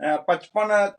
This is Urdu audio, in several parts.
55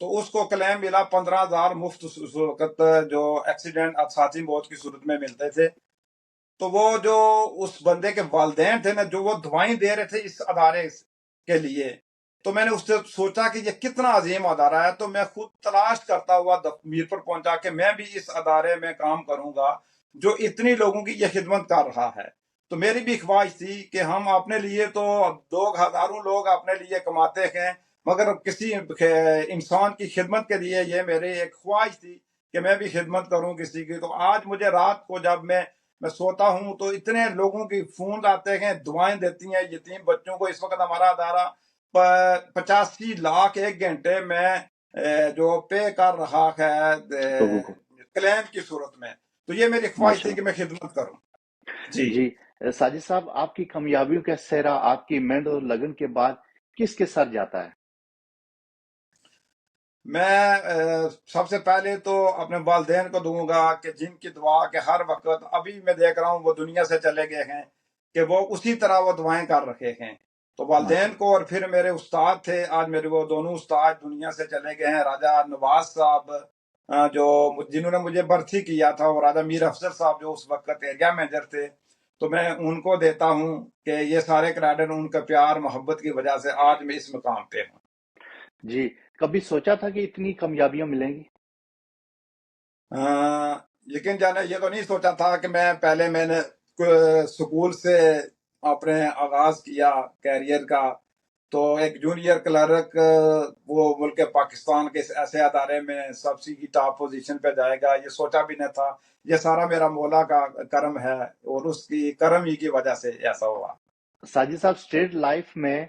تو اس کو کلیم ملا 15,000 مفت اس وقت جو ایکسیڈنٹ حادثاتی موت کی صورت میں ملتے تھے. تو وہ جو اس بندے کے والدین تھے نا جو وہ دعائیں دے رہے تھے اس ادارے کے لیے، تو میں نے اس سے سوچا کہ یہ کتنا عظیم ادارہ ہے. تو میں خود تلاش کرتا ہوا میرپور پہنچا کہ میں بھی اس ادارے میں کام کروں گا جو اتنی لوگوں کی یہ خدمت کر رہا ہے. تو میری بھی خواہش تھی کہ ہم اپنے لیے تو ہزاروں لوگ اپنے لیے کماتے ہیں، مگر کسی انسان کی خدمت کے لیے یہ میری ایک خواہش تھی کہ میں بھی خدمت کروں کسی کی. تو آج مجھے رات کو جب میں سوتا ہوں تو اتنے لوگوں کی فون آتے ہیں، دعائیں دیتی ہیں یتیم بچوں کو. اس وقت ہمارا ادارہ 85 لاکھ ایک گھنٹے میں جو پے کر رہا ہے لوگوں کو. کلیم کی صورت میں. تو یہ میری خواہش تھی کہ میں خدمت کروں. جی ساجد صاحب، آپ کی کامیابیوں کا سہرا آپ کی محنت اور لگن کے بعد کس کے سر جاتا ہے؟ میں سب سے پہلے تو اپنے والدین کو دوں گا کہ جن کی دعا کہ ہر وقت ابھی میں دیکھ رہا ہوں وہ دنیا سے چلے گئے ہیں کہ وہ اسی طرح وہ دعائیں کر رکھے ہیں. تو والدین کو، اور پھر میرے استاد تھے، آج میرے وہ دونوں استاد دنیا سے چلے گئے ہیں. راجہ نواز صاحب جو جنہوں نے مجھے بھرتی کیا تھا، اور راجہ میر افضل صاحب جو اس وقت ایریا مینیجر تھے. تو میں ان کو دیتا ہوں کہ یہ سارے کریڈٹ ان کا پیار محبت کی وجہ سے آج میں اس مقام پہ ہوں. جی، کبھی سوچا تھا کہ اتنی کامیابیاں ملیں گی؟ لیکن جانا یہ تو نہیں سوچا تھا کہ میں نے سکول سے اپنے آغاز کیا کیریئر کا، تو ایک جونیئر کلرک وہ ملک پاکستان کے ایسے ادارے میں سب سے کی ٹاپ پوزیشن پہ جائے گا، یہ سوچا بھی نہ تھا. یہ سارا میرا مولا کا کرم ہے، اور اس کی کرم ہی کی وجہ سے ایسا ہوا. ساجد صاحب، اسٹیٹ لائف میں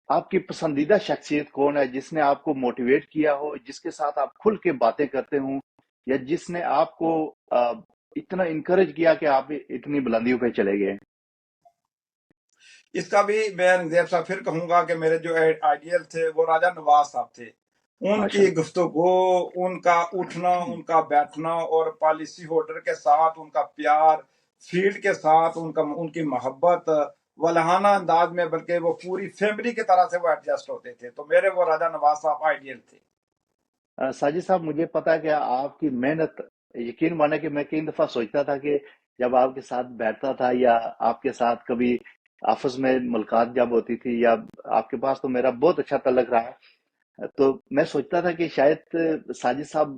آپ کی پسندیدہ شخصیت کون ہے جس نے آپ کو موٹیویٹ کیا ہو، جس کے ساتھ آپ کھل کے باتیں کرتے ہوں، یا جس نے آپ کو اتنا انکریج کیا کہ آپ اتنی بلندیوں پہ چلے گئے؟ اس کا بھی میں نظیر صاحب پھر کہوں گا کہ میرے جو آئیڈیل تھے وہ راجہ نواز صاحب تھے. ان کی گفتگو، ان کا اٹھنا، ان کا بیٹھنا، اور پالیسی ہولڈر کے ساتھ ان کا پیار، فیلڈ کے ساتھ ان کی محبت ولہانہ انداز میں، بلکہ وہ پوری فیملی کی طرح سے وہ ایڈجسٹ ہوتے تھے. تو میرے وہ راجہ نواز صاحب آئیڈیل تھے. ساجد صاحب، مجھے پتا ہے کہ آپ کی محنت، یقین مانا کہ میں کئی دفعہ سوچتا تھا کہ جب آپ کے ساتھ بیٹھتا تھا یا آپ کے ساتھ کبھی آفس میں ملاقات جب ہوتی تھی، یا آپ کے پاس تو میرا بہت اچھا تعلق رہا ہے، تو میں سوچتا تھا کہ شاید ساجد صاحب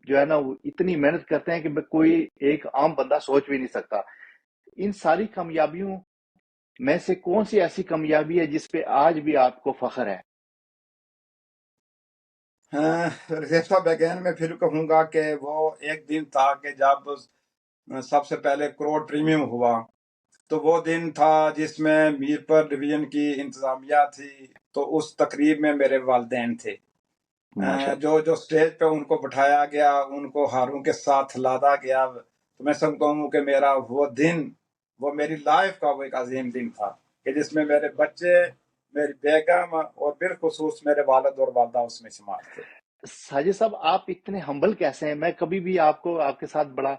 جو ہے نا وہ اتنی محنت کرتے ہیں کہ کوئی ایک عام بندہ سوچ بھی نہیں سکتا. ان ساری کامیابیوں میں سے کون سی ایسی کامیابی ہے جس پہ آج بھی آپ کو فخر ہے؟ ریختہ بیگین میں پھر کہوں گا کہ وہ ایک دن تھا کہ جب سب سے پہلے کروڑ پریمیم ہوا. تو وہ دن تھا جس میں میرپور ڈویژن کی انتظامیہ تھی. تو اس تقریب میں میرے والدین تھے. جو سٹیج پہ ان کو بٹھایا گیا، ان کو ہاروں کے ساتھ لادا گیا. تو میں سمجھتا ہوں کہ میرا وہ دن، وہ میری لائف کا وہ ایک عظیم دن تھا کہ جس میں میرے بچے، میری بیگم اور بالخصوص میرے والد اور والدہ اس میں شمار تھے. ساجد صاحب، آپ اتنے ہمبل کیسے ہیں؟ میں کبھی بھی آپ کے ساتھ بڑا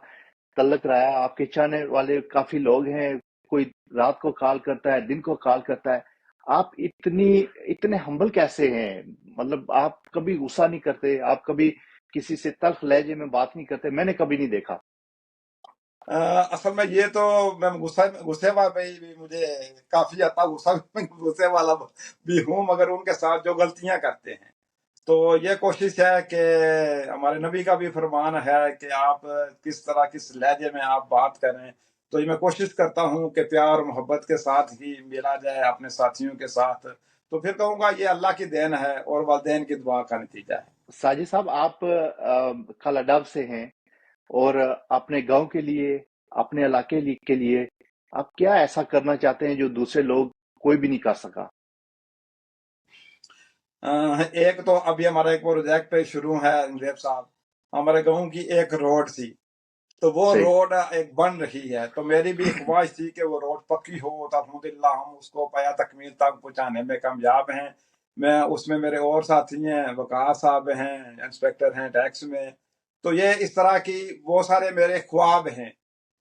تعلق رہا ہے، آپ کے چاہنے والے کافی لوگ ہیں، کوئی رات کو کال کرتا ہے، دن کو کال کرتا ہے. آپ اتنے ہمبل کیسے ہیں؟ مطلب آپ کبھی غصہ نہیں کرتے، آپ کبھی کسی سے تلخ لہجے میں بات نہیں کرتے، میں نے کبھی نہیں دیکھا. اصل میں یہ تو میں غصے والا بھی مجھے کافی آتا، غصے والا بھی ہوں، مگر ان کے ساتھ جو غلطیاں کرتے ہیں تو یہ کوشش ہے کہ ہمارے نبی کا بھی فرمان ہے کہ آپ کس طرح کس لہجے میں آپ بات کریں. تو یہ میں کوشش کرتا ہوں کہ پیار محبت کے ساتھ ہی ملا جائے اپنے ساتھیوں کے ساتھ. تو پھر کہوں گا یہ اللہ کی دین ہے اور والدین کی دعا کا نتیجہ ہے. ساجد صاحب، آپ کھلاڈاب سے ہیں، اور اپنے گاؤں کے لیے، اپنے علاقے کے لیے آپ کیا ایسا کرنا چاہتے ہیں جو دوسرے لوگ کوئی بھی نہیں کر سکا؟ ایک تو ابھی ہمارا ایک پروجیکٹ شروع ہے انزیب صاحب، ہمارے گاؤں کی ایک روڈ تھی، تو وہ روڈ ایک بن رہی ہے. تو میری بھی خواہش تھی کہ وہ روڈ پکی ہو، تو الحمدللہ ہم اس کو پایا تکمیل تک پہنچانے میں کامیاب ہیں. میں اس میں میرے اور ساتھی ہیں، وقاص صاحب ہیں، انسپیکٹر ہیں ٹیکس میں. تو یہ اس طرح کی وہ سارے میرے خواب ہیں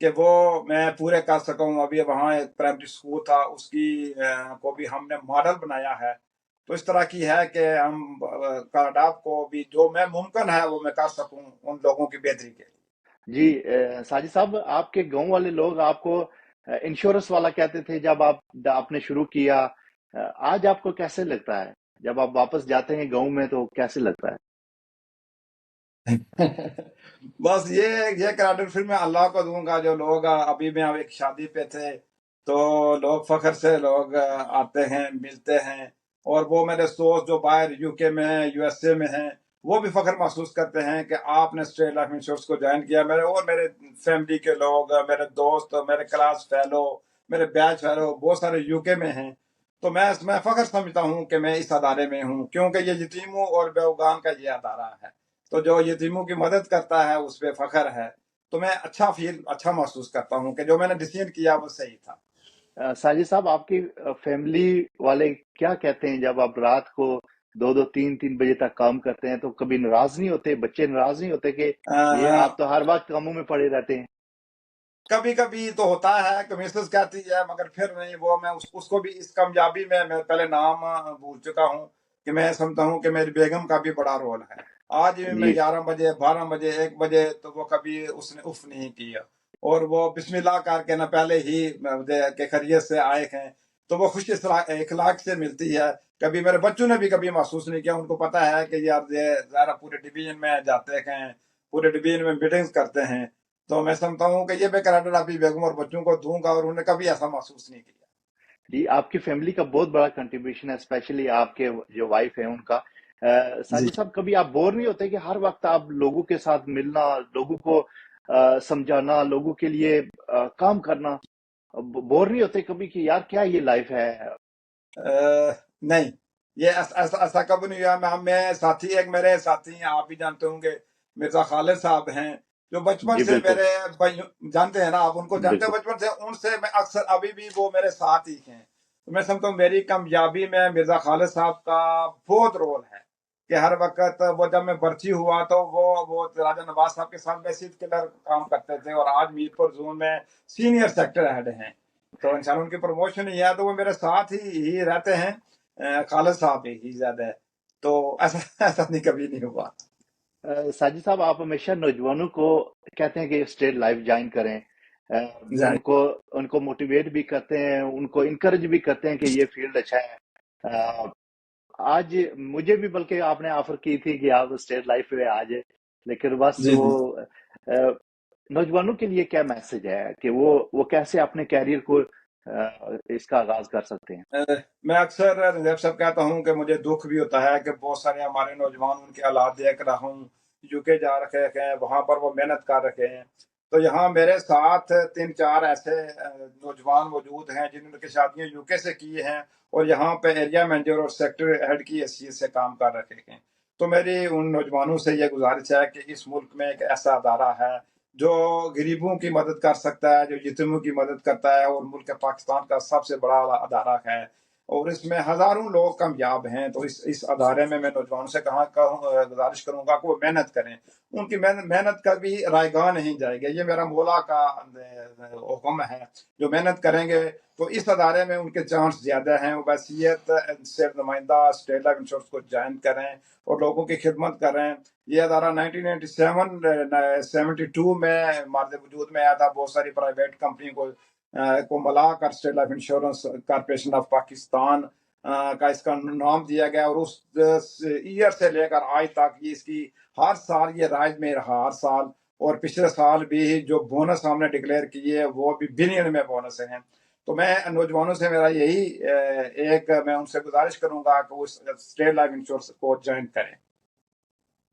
کہ وہ میں پورے کر سکوں. ابھی وہاں ایک پرائمری اسکول تھا، اس کی کو بھی ہم نے ماڈل بنایا ہے. تو اس طرح کی ہے کہ ہم کارڈاپ کو بھی جو میں ممکن ہے وہ میں کر سکوں ان لوگوں کی بہتری کے لیے۔ جی ساجد صاحب، آپ کے گاؤں والے لوگ آپ کو انشورنس والا کہتے تھے جب آپ نے شروع کیا، آج آپ کو کیسے لگتا ہے جب آپ واپس جاتے ہیں گاؤں میں تو کیسے لگتا ہے؟ بس یہ کریڈٹ پھر میں اللہ کو دوں گا۔ جو لوگ ابھی میں ایک شادی پہ تھے تو لوگ فخر سے لوگ آتے ہیں، ملتے ہیں، اور وہ میرے دوست جو باہر یو کے میں ہیں، یو ایس اے میں ہیں، وہ بھی فخر محسوس کرتے ہیں کہ آپ نے اسٹیٹ لائف انشورنس کو جوائن کیا۔ میرے فیملی کے لوگ، میرے دوست، میرے کلاس فیلو، میرے بیچ فیلو بہت سارے یو کے میں ہیں۔ تو میں فخر سمجھتا ہوں کہ میں اس ادارے میں ہوں، کیونکہ یہ یتیموں اور بیوگان کا یہ ادارہ ہے، تو جو یتیموں کی مدد کرتا ہے اس پہ فخر ہے۔ تو میں اچھا محسوس کرتا ہوں کہ جو میں نے ڈیسیژن کیا وہ صحیح تھا۔ ساجد صاحب، آپ کی فیملی والے کیا کہتے ہیں جب آپ رات کو 2-2 3 بجے تک کام کرتے ہیں؟ تو کبھی ناراض نہیں ہوتے؟ بچے ناراض نہیں ہوتے کہ یہ آپ تو ہر وقت کاموں میں پڑے رہتے ہیں؟ کبھی کبھی تو ہوتا ہے کہ مسز کہتی ہے، مگر پھر نہیں، وہ میں اس کو بھی اس کامیابی میں پہلے نام بھول چکا ہوں کہ میں سمجھتا ہوں کہ میری بیگم کا بھی بڑا رول ہے۔ آج بھی میں جی 11 بجے 12 بجے 1 بجے تو وہ کبھی اس نے اف نہیں کیا، اور وہ بسم اللہ کر کے نہ پہلے ہی کہ خیریت سے آئے ہیں، تو وہ خوش اخلاق سے ملتی ہے۔ کبھی میرے بچوں نے بھی کبھی محسوس نہیں کیا، ان کو پتا ہے کہ یار ذرا پورے ڈویژن میں جاتے ہیں، پورے ڈویژن میں میٹنگز کرتے ہیں، تو میں سمجھتا ہوں کہ یہ میں کریڈٹ اپنی بیگم اور بچوں کو دوں گا، اور انہوں نے کبھی ایسا محسوس نہیں کیا۔ جی، آپ کی فیملی کا بہت بڑا کنٹریبیوشن ہے، اسپیشلی آپ کے جو وائف ہیں ان کا۔ جی ساجد صاحب، کبھی آپ بور نہیں ہوتے کہ ہر وقت آپ لوگوں کے ساتھ ملنا، لوگوں کو سمجھانا، لوگوں کے لیے کام کرنا؟ بور نہیں ہوتے کبھی کہ یار کیا یہ لائف ہے؟ نہیں، یہ ایسا کب نہیں ہوا۔ ایک میرے ساتھی ہیں، آپ بھی جانتے ہوں گے، مرزا خالد صاحب ہیں، جو بچپن جی سے بالکل میرے جانتے ہیں نا آپ، ان کو جانتے ہیں بالکل بچپن سے، ان سے میں اکثر ابھی بھی وہ میرے ساتھ ہی ہیں۔ تو میں سمجھتا ہوں میری کامیابی میں مرزا خالد صاحب کا بہت رول ہے، کہ ہر وقت وہ جب میں برچی ہوا تو وہ راجہ نواز صاحب کے ساتھ بیسیز کلر کام کرتے تھے، اور آج میر پور زون میں سینئر سیکٹر ہیڈ ہیں، تو انشاءاللہ ان کی پروموشن ہی ہے، تو وہ میرے ساتھ ہی رہتے ہیں۔ خالد صاحب ہی زیادہ ہے، تو ایسا نہیں کبھی نہیں ہوا۔ ساجد صاحب، آپ ہمیشہ نوجوانوں کو کہتے ہیں کہ اسٹیٹ لائف جوائن کریں، جی ان کو موٹیویٹ بھی کرتے ہیں، ان کو انکریج بھی کرتے ہیں کہ یہ فیلڈ اچھا ہے۔ آج مجھے بھی بلکہ آپ نے آفر کی تھی کہ آپ اسٹیٹ لائف پہ آ جائے، لیکن بس جی وہ نوجوانوں کے لیے کیا میسج ہے کہ وہ کیسے اپنے کیریئر کو اس کا آغاز کر سکتے ہیں؟ میں اکثر نظیب صاحب کہتا ہوں کہ مجھے دکھ بھی ہوتا ہے کہ بہت سارے ہمارے نوجوان ان کے حالات دیکھ رہا ہوں، یو کے جا رکھے ہیں، وہاں پر وہ محنت کر رکھے ہیں، تو یہاں میرے ساتھ 3-4 ایسے نوجوان موجود ہیں جنہوں نے شادیاں یو کے سے کی ہیں، اور یہاں پہ ایریا مینیجر اور سیکٹر ہیڈ کی حیثیت سے کام کر رکھے ہیں۔ تو میری ان نوجوانوں سے یہ گزارش ہے کہ اس ملک میں ایک ایسا ادارہ ہے جو غریبوں کی مدد کر سکتا ہے، جو یتیموں کی مدد کرتا ہے، اور ملک پاکستان کا سب سے بڑا ادارہ ہے، اور اس میں ہزاروں لوگ کامیاب ہیں۔ تو اس ادارے میں نوجوانوں سے گزارش کروں گا کہ وہ محنت کریں، ان کی محنت کبھی رائے گاہ نہیں جائے گی، یہ میرا مولا کا حکم ہے۔ جو محنت کریں گے تو اس ادارے میں ان کے چانس زیادہ ہیں۔ ویسیت سے نمائندہ اسٹیٹ لائف انشورنس کو جوائن کریں اور لوگوں کی خدمت کریں۔ یہ ادارہ 1972 میں مارد وجود میں آیا تھا، بہت ساری پرائیویٹ کمپنی کو ملا کر state life insurance corporation of Pakistan کا اس کا نام دیا گیا، اور اس ایئر سے لے کر آج تک یہ اس کی ہر سال یہ رائج میں رہا، ہر سال، اور پچھلے سال بھی جو بونس ہم نے ڈکلیئر کیے وہ بھی بلین میں بونس ہیں۔ تو میں نوجوانوں سے میرا یہی میں ان سے گزارش کروں گا کہ وہ اسٹیٹ لائف انشورنس کو جوائن کریں۔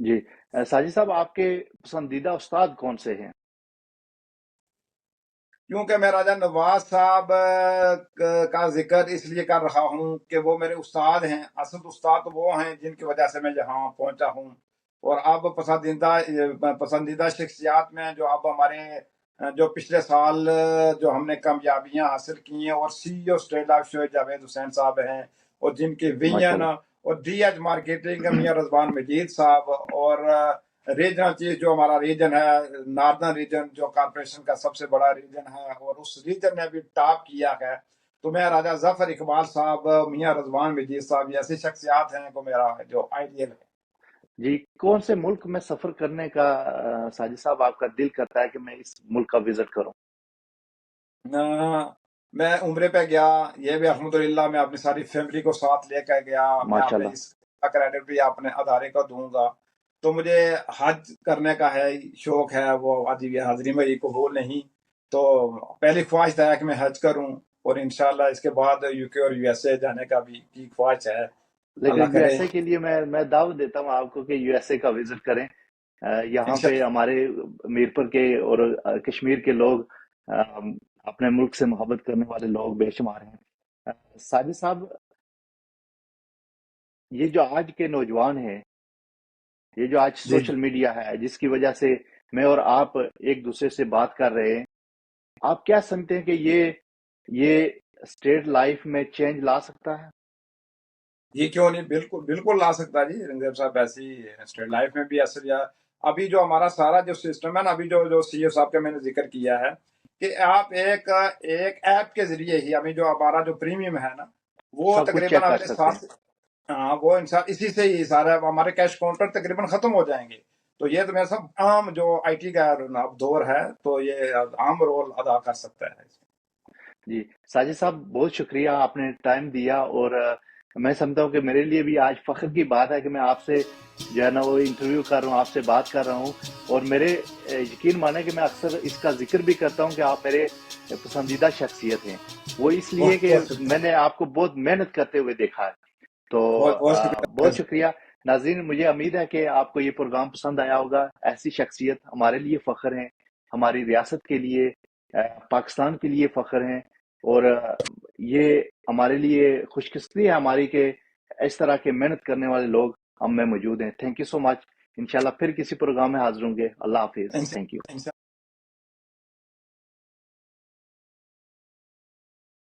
جی ساجد صاحب، آپ کے پسندیدہ استاد کون سے ہیں؟ کیونکہ میں راجہ نواز صاحب کا ذکر اس لیے کر رہا ہوں کہ وہ میرے استاد ہیں، اصل استاد وہ ہیں جن کی وجہ سے میں یہاں پہنچا ہوں، اور اب پسندیدہ شخصیات میں جو اب ہمارے جو پچھلے سال جو ہم نے کامیابیاں حاصل کی ہیں، اور سی ای او اسٹیٹ لائف شعیب جاوید حسین صاحب ہیں، اور جن کی ماشاء ویژن اللہ۔ اور ڈی ایچ مارکیٹنگ میاں رضوان مجید صاحب، اور ریجنل چیف جو ہمارا ریجن ہے ناردرن ریجن، جو کارپوریشن کا سب سے بڑا ریجن ہے، اور اس ریجن نے بھی ٹاپ کیا ہے۔ تو میں راجہ ظفر اقبال صاحب، میاں رضوان مجید صاحب، یہ ایسی شخصیات ہیں کو میرا جو آئیڈیل ہے۔ جی، کون سے ملک میں سفر کرنے کا ساجد صاحب آپ کا دل کرتا ہے کہ میں اس ملک کا وزٹ کروں؟ میں عمرے پہ گیا، یہ بھی الحمدللہ میں اپنی ساری فیملی کو ساتھ لے کر گیا۔ میں ماشاء اپنے اللہ۔ اس کا کریڈٹ بھی اپنے ادارے کو دوں گا۔ تو مجھے حج کرنے کا ہے، شوق ہے، وہ حاضری میری قبول نہیں، تو پہلی خواہش ہے کہ میں حج کروں، اور انشاءاللہ اس کے بعد یو کے اور یو ایس اے جانے کا بھی کی خواہش ہے، اللہ لیکن یو کرے ایس اے کے لیے میں دعوت دیتا ہوں آپ کو کہ یو ایس اے کا وزٹ کریں۔ یہاں پہ انشاءاللہ۔ ہمارے میرپور کے اور کشمیر کے لوگ اپنے ملک سے محبت کرنے والے لوگ بے شمار ہیں۔ ساجد صاحب، یہ جو آج کے نوجوان ہیں، یہ جو آج جی سوشل میڈیا ہے جس کی وجہ سے میں اور آپ ایک دوسرے سے بات کر رہے ہیں، آپ کیا سمجھتے ہیں کہ یہ اسٹیٹ لائف میں چینج لا سکتا ہے؟ یہ کیوں نہیں، بالکل بالکل لا سکتا جی رنگزیب صاحب، ایسی اسٹیٹ لائف میں بھی اثر یا ابھی جو ہمارا سارا جو سسٹم ہے نا، ابھی جو سی او صاحب کا میں نے ذکر کیا ہے کہ آپ ایک ایپ کے ذریعے ہی ابھی جو ہمارا جو پریمیم ہے نا، وہ سب کچھ تقریباً چیک کر اگلے سکتے ہیں۔ سات، ہاں وہ انسان اسی سے ہی سارا ہمارے کیش کاؤنٹر تقریباً ختم ہو جائیں گے۔ تو یہ تو میں سب عام جو آئی ٹی کا اب دور ہے، تو یہ عام رول ادا کر سکتا ہے۔ جی ساجد صاحب، بہت شکریہ، آپ نے ٹائم دیا، اور میں سمجھتا ہوں کہ میرے لیے بھی آج فخر کی بات ہے کہ میں آپ سے جو ہے نا وہ انٹرویو کر رہا ہوں، آپ سے بات کر رہا ہوں، اور میرے یقین مانے کہ میں اکثر اس کا ذکر بھی کرتا ہوں کہ آپ میرے پسندیدہ شخصیت ہیں، وہ اس لیے بہت کہ بہت شکریہ، میں نے آپ کو بہت محنت کرتے ہوئے دیکھا ہے۔ تو بہت بہت شکریہ۔ بہت شکریہ ناظرین، مجھے امید ہے کہ آپ کو یہ پروگرام پسند آیا ہوگا۔ ایسی شخصیت ہمارے لیے فخر ہیں، ہماری ریاست کے لیے، پاکستان کے لیے فخر ہیں، اور یہ ہمارے لیے خوش قسمتی ہے ہماری کہ اس طرح کے محنت کرنے والے لوگ ہم میں موجود ہیں۔ تھینک یو سو مچ، انشاءاللہ پھر کسی پروگرام میں حاضر ہوں گے۔ اللہ حافظ، تھینک یو۔